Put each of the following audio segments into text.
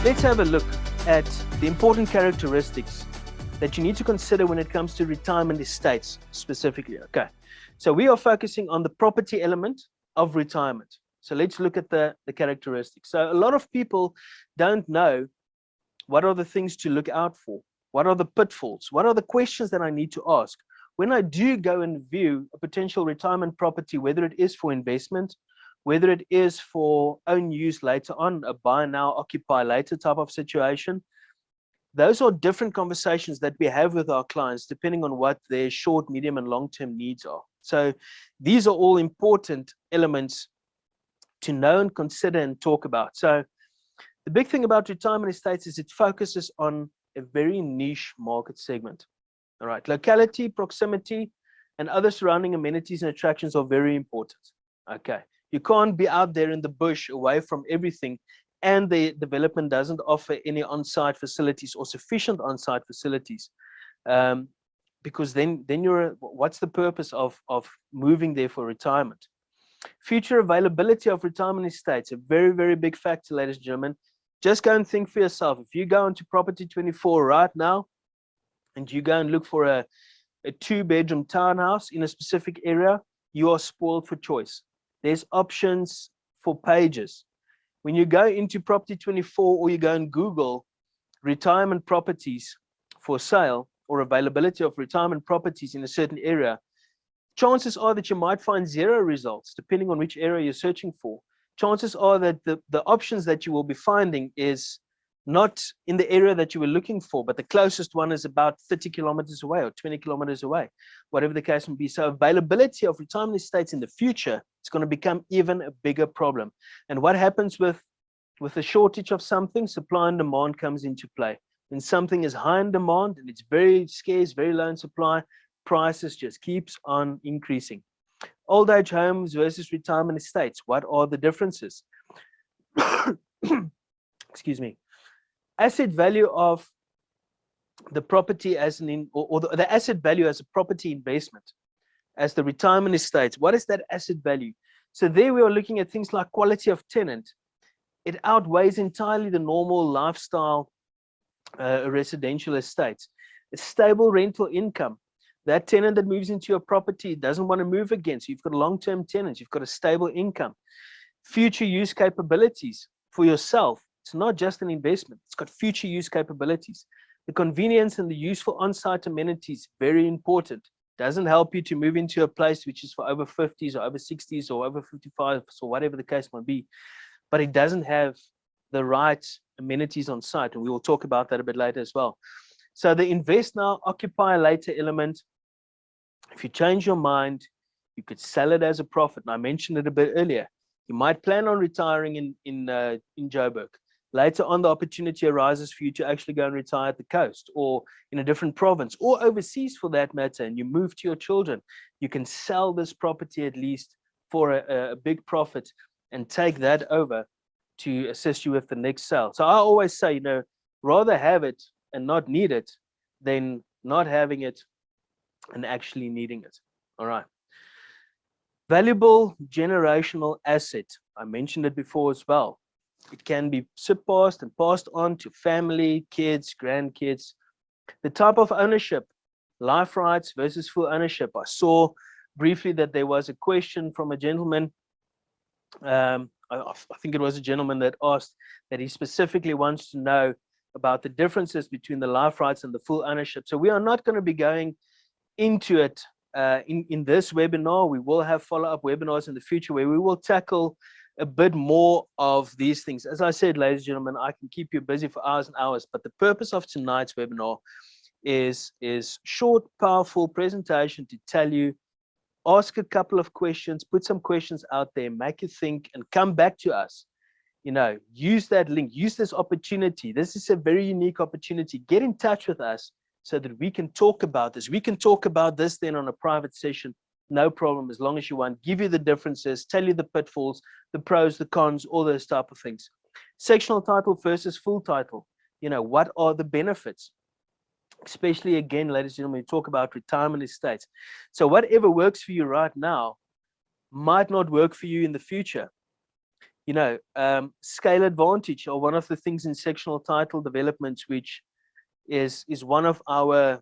Let's have a look at the important characteristics that you need to consider when it comes to retirement estates specifically. Okay, so we are focusing on the property element of retirement. So let's look at the characteristics. So a lot of people don't know what are the things to look out for, what are the pitfalls, what are the questions that I need to ask when I do go and view a potential retirement property, whether it is for investment, whether it is for own use later on, a buy now, occupy later type of situation. Those are different conversations that we have with our clients depending on what their short, medium, and long-term needs are. So these are all important elements to know and consider and talk about. So the big thing about retirement estates is it focuses on a very niche market segment. All right, locality, proximity, and other surrounding amenities and attractions are very important. Okay, you can't be out there in the bush away from everything, and the development doesn't offer any on-site facilities or sufficient on-site facilities, because then what's the purpose of moving there for retirement? Future availability of retirement estates, a very, very big factor, ladies and gentlemen. Just go and think for yourself. If you go into Property 24 right now and you go and look for a 2-bedroom townhouse in a specific area, you are spoiled for choice. There's options for pages. When you go into Property 24 or you go and Google retirement properties for sale or availability of retirement properties in a certain area, chances are that you might find 0 results depending on which area you're searching for. Chances are that the options that you will be finding is not in the area that you were looking for, but the closest one is about 30 kilometers away or 20 kilometers away, whatever the case may be. So availability of retirement estates in the future is going to become even a bigger problem. And what happens with a shortage of something, supply and demand comes into play. When something is high in demand and it's very scarce, very low in supply, prices just keeps on increasing. Old age homes versus retirement estates, what are the differences? Excuse me. Asset value of the property as the asset value as a property investment, as the retirement estates, what is that asset value? So there we are looking at things like quality of tenant. It outweighs entirely the normal lifestyle residential estates. A stable rental income. That tenant that moves into your property doesn't want to move again. So you've got long-term tenants, you've got a stable income. Future use capabilities for yourself. It's not just an investment, it's got future use capabilities. The convenience and the useful on-site amenities, very important. Doesn't help you to move into a place which is for over 50s or over 60s or over 55s or whatever the case might be, but it doesn't have the right amenities on site, and we will talk about that a bit later as well. So the invest now, occupy later element, if you change your mind, you could sell it as a profit. And I mentioned it a bit earlier. You might plan on retiring in Joburg. Later on, the opportunity arises for you to actually go and retire at the coast or in a different province or overseas for that matter, and you move to your children. You can sell this property at least for a big profit and take that over to assist you with the next sale. So I always say, rather have it and not need it than not having it and actually needing it. All right. Valuable generational asset. I mentioned it before as well. It can be surpassed and passed on to family, kids, grandkids. The type of ownership, life rights versus full ownership. I saw briefly that there was a question from a gentleman. I think it was a gentleman that asked that he specifically wants to know about the differences between the life rights and the full ownership. So we are not going to be going into it in this webinar. We will have follow-up webinars in the future where we will tackle a bit more of these things. As I said, ladies and gentlemen, I can keep you busy for hours and hours, but the purpose of tonight's webinar is short, powerful presentation to tell you, ask a couple of questions, put some questions out there, make you think, and come back to us. Use that link, use this opportunity. This is a very unique opportunity. Get in touch with us so that we can talk about this. We can talk about this then on a private session, no problem, as long as you want. Give you the differences, tell you the pitfalls, the pros, the cons, all those type of things. Sectional title versus full title. What are the benefits? Especially, again, ladies and gentlemen, we talk about retirement estates. So whatever works for you right now might not work for you in the future. Scale advantage are one of the things in sectional title developments, which is one of our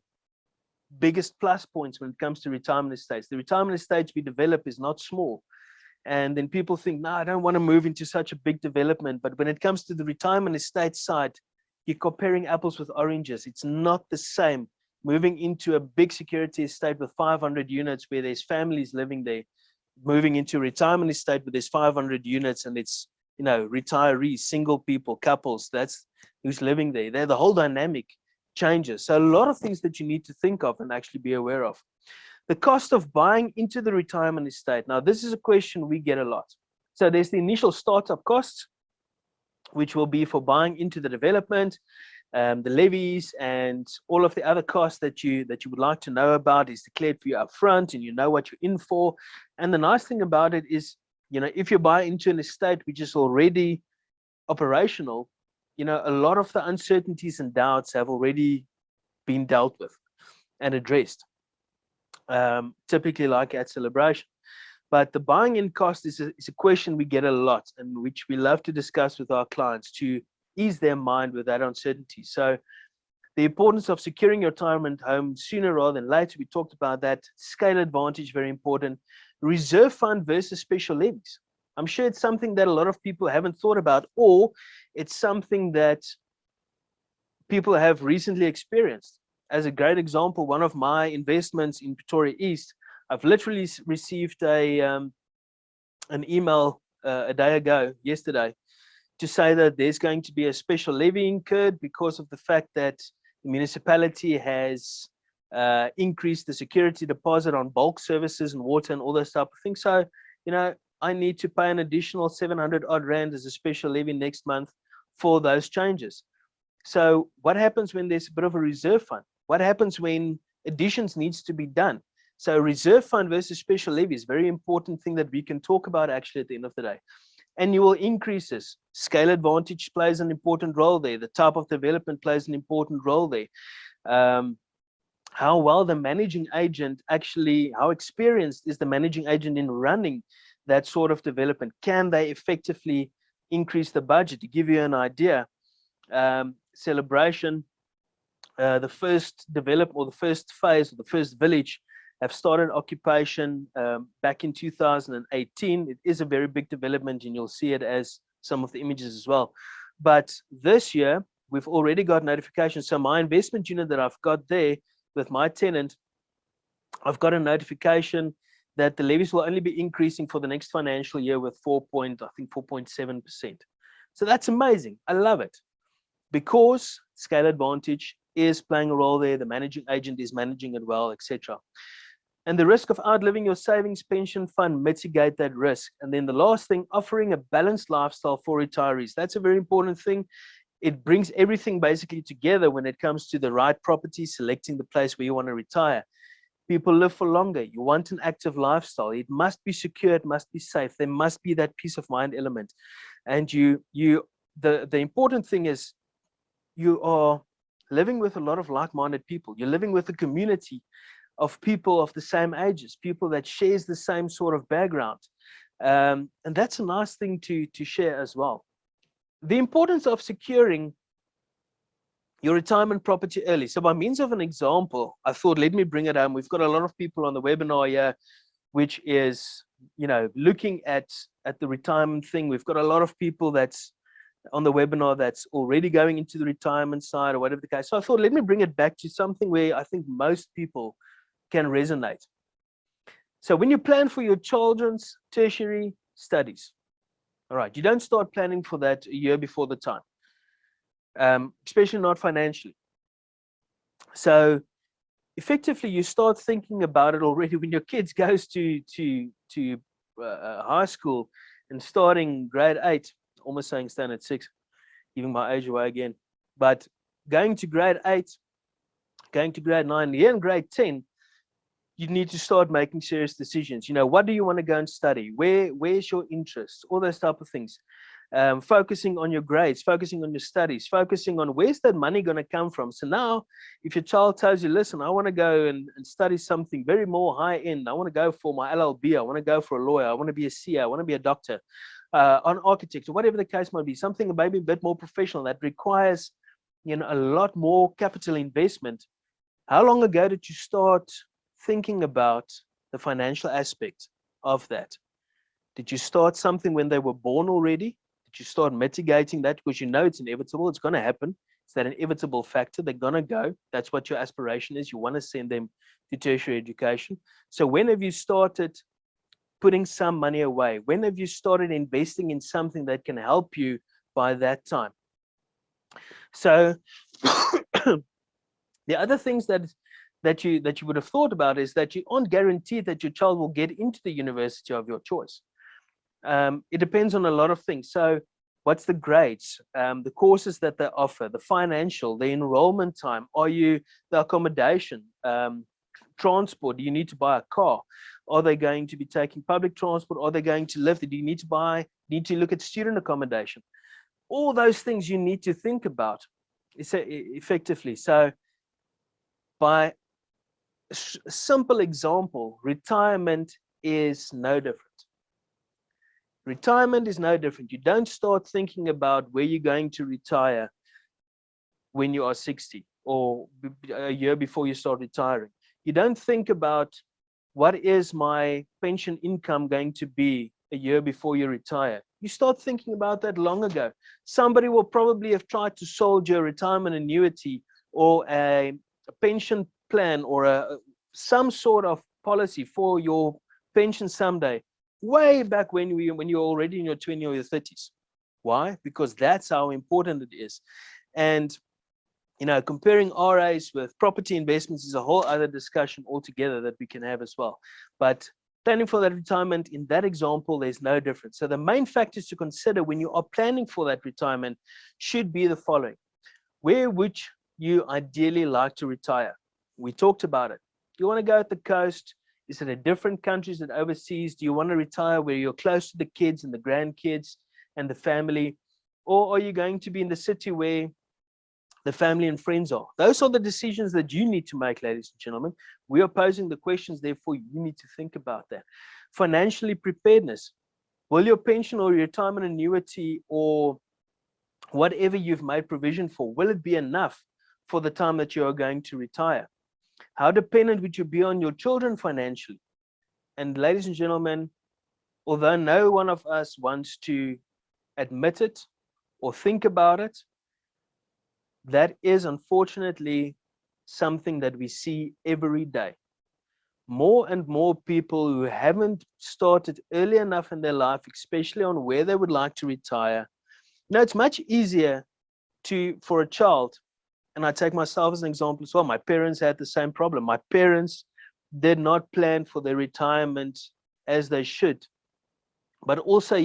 biggest plus points when it comes to retirement estates. The retirement estates we develop is not small. And then people think, no, I don't want to move into such a big development. But when it comes to the retirement estate side, you're comparing apples with oranges. It's not the same moving into a big security estate with 500 units where there's families living there, moving into a retirement estate where there's 500 units and it's, retirees, single people, couples, that's who's living there. The whole dynamic changes. So a lot of things that you need to think of and actually be aware of. The cost of buying into the retirement estate. Now, this is a question we get a lot. So there's the initial startup costs, which will be for buying into the development, the levies, and all of the other costs that you would like to know about is declared for you up front, and you know what you're in for. And the nice thing about it is, if you buy into an estate which is already operational, a lot of the uncertainties and doubts have already been dealt with and addressed, typically like at celebration. But the buying in cost is a question we get a lot, and which we love to discuss with our clients to ease their mind with that uncertainty. So the importance of securing your retirement home sooner rather than later, we talked about that. Scale advantage, very important. Reserve fund versus special levies. I'm sure it's something that a lot of people haven't thought about, or it's something that people have recently experienced. As a great example, one of my investments in Pretoria East, I've literally received an email a day ago, yesterday, to say that there's going to be a special levy incurred because of the fact that the municipality has increased the security deposit on bulk services and water and all those type of things. So, I need to pay an additional 700 odd rand as a special levy next month for those changes. So what happens when there's a bit of a reserve fund? What happens when additions needs to be done? So reserve fund versus special levy is a very important thing that we can talk about actually at the end of the day. Annual increases, scale advantage plays an important role there. The type of development plays an important role there. How well the managing agent actually, how experienced is the managing agent in running that sort of development? Can they effectively increase the budget? To give you an idea, celebration, the first development or the first phase or the first village have started occupation back in 2018. It is a very big development, and you'll see it as some of the images as well. But this year, we've already got notification. So my investment unit that I've got there with my tenant, I've got a notification that the levies will only be increasing for the next financial year with 4.7%. So that's amazing. I love it, because scale advantage is playing a role there. The managing agent is managing it well, etc. And the risk of outliving your savings pension fund, mitigate that risk. And then the last thing, offering a balanced lifestyle for retirees. That's a very important thing. It brings everything basically together when it comes to the right property, selecting the place where you want to retire. People live for longer. You want an active lifestyle. It must be secure. It must be safe. There must be that peace of mind element. And the important thing is you are living with a lot of like-minded people. You're living with a community of people of the same ages, people that shares the same sort of background. And that's a nice thing to share as well. The importance of securing your retirement property early. So by means of an example, I thought, let me bring it home. We've got a lot of people on the webinar here, which is, looking at the retirement thing. We've got a lot of people that's on the webinar that's already going into the retirement side or whatever the case. So I thought, let me bring it back to something where I think most people can resonate. So when you plan for your children's tertiary studies, all right, you don't start planning for that a year before the time. Especially not financially. So effectively, you start thinking about it already when your kids goes to high school and starting grade 8, almost saying standard 6, giving my age away again. But going to grade 8, going to grade 9, here in grade 10, you need to start making serious decisions. What do you want to go and study? Where's your interest? All those type of things. Focusing on your grades, focusing on your studies, focusing on where's that money going to come from. So now, if your child tells you, listen, I want to go and study something very more high end, I want to go for my LLB, I want to go for a lawyer, I want to be a CA, I want to be a doctor, an architect, or whatever the case might be, something maybe a bit more professional that requires, a lot more capital investment. How long ago did you start thinking about the financial aspect of that? Did you start something when they were born already? Did you start mitigating that because you know it's inevitable, it's going to happen? It's that inevitable factor. They're going to go. That's what your aspiration is. You want to send them to tertiary education. So when have you started putting some money away? When have you started investing in something that can help you by that time? So the other things that you would have thought about is that you aren't guaranteed that your child will get into the university of your choice. It depends on a lot of things. So what's the grades, the courses that they offer, the financial, the enrollment time, the accommodation, transport, do you need to buy a car? Are they going to be taking public transport? Are they going to live? Do you need to look at student accommodation? All those things you need to think about effectively. So by a simple example, retirement is no different. Retirement is no different. You don't start thinking about where you're going to retire when you are 60 or a year before you start retiring. You don't think about what is my pension income going to be a year before you retire. You start thinking about that long ago. Somebody will probably have tried to sold you a retirement annuity or a pension plan or some sort of policy for your pension someday, way back when you're already in your 20s or your 30s. Why? Because that's how important it is. And comparing RAs with property investments is a whole other discussion altogether that we can have as well. But planning for that retirement, in that example, there's no difference. So the main factors to consider when you are planning for that retirement should be the following. Where would you ideally like to retire? We talked about it. You want to go at the coast? Is it in different countries and overseas? Do you want to retire where you're close to the kids and the grandkids and the family? Or are you going to be in the city where the family and friends are? Those are the decisions that you need to make, ladies and gentlemen. We are posing the questions, therefore you need to think about that. Financially preparedness. Will your pension or retirement annuity or whatever you've made provision for, will it be enough for the time that you are going to retire? How dependent would you be on your children financially? And ladies and gentlemen, although no one of us wants to admit it or think about it, that is unfortunately something that we see every day. More and more people who haven't started early enough in their life, especially on where they would like to retire. It's much easier for a child, and I take myself as an example as well. My parents had the same problem. My parents did not plan for their retirement as they should. But also,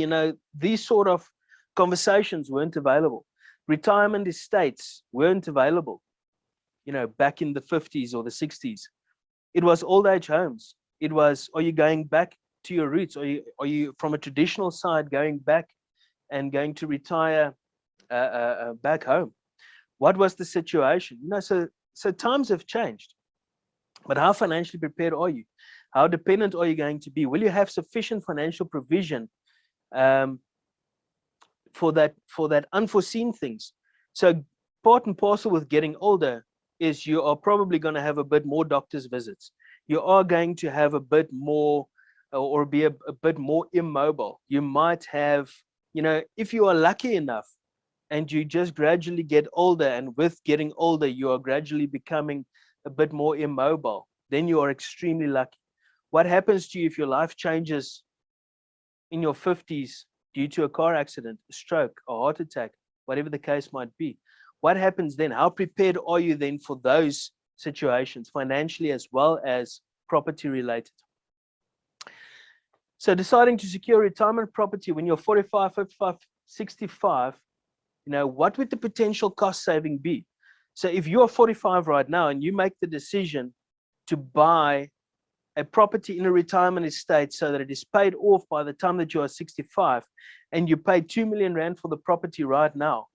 these sort of conversations weren't available. Retirement estates weren't available, back in the 50s or the 60s. It was old age homes. It was, are you going back to your roots? Are you from a traditional side going back and going to retire back home? What was the situation? So times have changed. But how financially prepared are you? How dependent are you going to be? Will you have sufficient financial provision for that unforeseen things? So part and parcel with getting older is you are probably going to have a bit more doctor's visits. You are going to have a bit more or be a bit more immobile. You might have, if you are lucky enough and you just gradually get older, and with getting older, you are gradually becoming a bit more immobile, then you are extremely lucky. What happens to you if your life changes in your 50s due to a car accident, a stroke, a heart attack, whatever the case might be? What happens then? How prepared are you then for those situations, financially as well as property related? So deciding to secure retirement property when you're 45, 55, 65, what would the potential cost saving be? So if you're 45 right now and you make the decision to buy a property in a retirement estate so that it is paid off by the time that you are 65, and you pay 2 million rand for the property right now,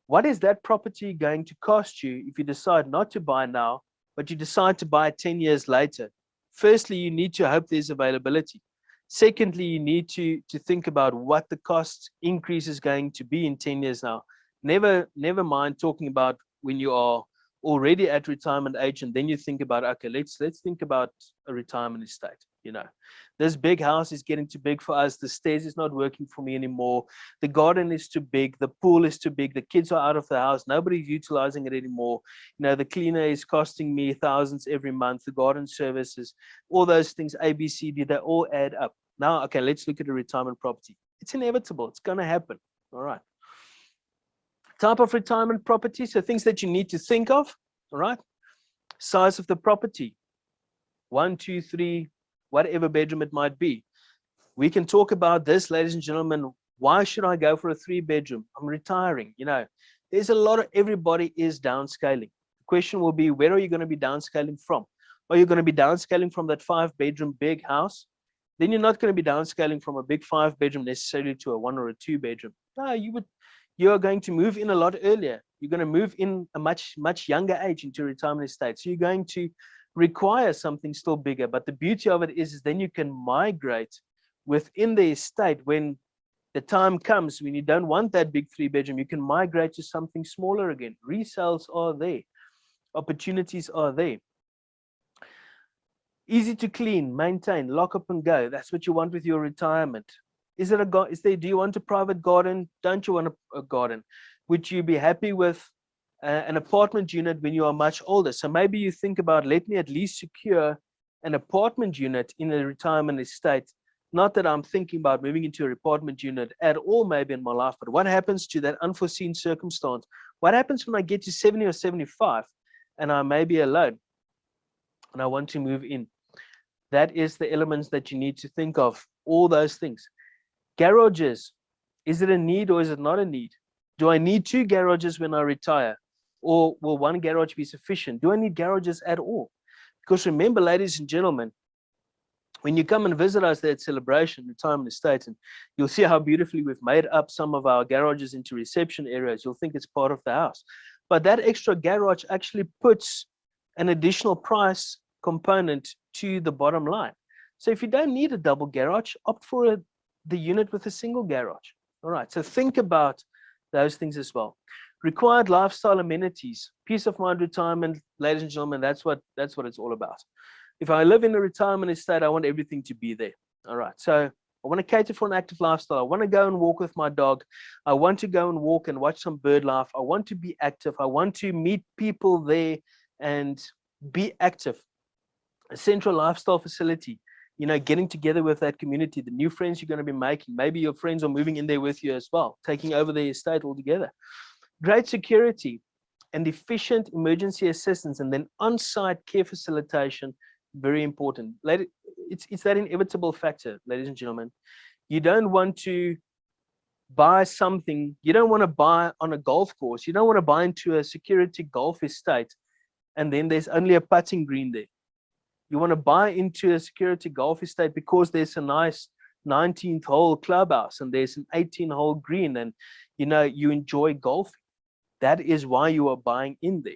what is that property going to cost you if you decide not to buy now, but you decide to buy 10 years later? Firstly, you need to hope there's availability. Secondly, you need to think about what the cost increase is going to be in 10 years now. Never mind talking about when you are already at retirement age, and then you think about, okay, let's think about a retirement estate. This big house is getting too big for us. The stairs is not working for me anymore. The garden is too big. The pool is too big. The kids are out of the house. Nobody's utilizing it anymore. The cleaner is costing me thousands every month. The garden services, all those things, A, B, C, D, they all add up. Now, okay, let's look at a retirement property. It's inevitable. It's going to happen. All right. Type of retirement property. So things that you need to think of. All right. Size of the property. 1, 2, 3, whatever bedroom it might be. We can talk about this, ladies and gentlemen. Why should I go for a 3-bedroom? I'm retiring. There's a lot of, everybody is downscaling. The question will be, where are you going to be downscaling from? Are you going to be downscaling from that 5-bedroom big house? Then you're not going to be downscaling from a big 5-bedroom necessarily to a 1 or a 2-bedroom. No, you are going to move in a lot earlier. You're going to move in a much younger age into retirement estate. So you're going to require something still bigger. But the beauty of it is then you can migrate within the estate when the time comes when you don't want that big 3-bedroom. You can migrate to something smaller again. Resales are there. Opportunities are there. Easy to clean, maintain, lock up and go. That's what you want with your retirement. Do you want a private garden? Don't you want a garden? Would you be happy with an apartment unit when you are much older? So maybe you think about, let me at least secure an apartment unit in a retirement estate. Not that I'm thinking about moving into an apartment unit at all maybe in my life, but what happens to that unforeseen circumstance? What happens when I get to 70 or 75 and I may be alone and I want to move in? That is the elements that you need to think of, all those things. Garages, is it a need or is it not a need? Do I need 2 garages when I retire? Or will 1 garage be sufficient? Do I need garages at all? Because remember, ladies and gentlemen, when you come and visit us at Celebration Retirement Estate, and you'll see how beautifully we've made up some of our garages into reception areas, you'll think it's part of the house. But that extra garage actually puts an additional price component to the bottom line. So if you don't need a double garage, opt for the unit with a single garage. All right, so think about those things as well. Required lifestyle amenities, peace of mind retirement, ladies and gentlemen, that's what it's all about. If I live in a retirement estate, I want everything to be there. All right, so I want to cater for an active lifestyle. I want to go and walk with my dog. I want to go and walk and watch some bird life. I want to be active. I want to meet people there and be active. A central lifestyle facility, getting together with that community, the new friends you're going to be making. Maybe your friends are moving in there with you as well, taking over the estate altogether. Great security and efficient emergency assistance, and then on-site care facilitation, very important. It's that inevitable factor, ladies and gentlemen. You don't want to buy something. You don't want to buy on a golf course. You don't want to buy into a security golf estate, and then there's only a putting green there. You want to buy into a security golf estate because there's a nice 19th hole clubhouse and there's an 18-hole green, and you enjoy golfing. That is why you are buying in there.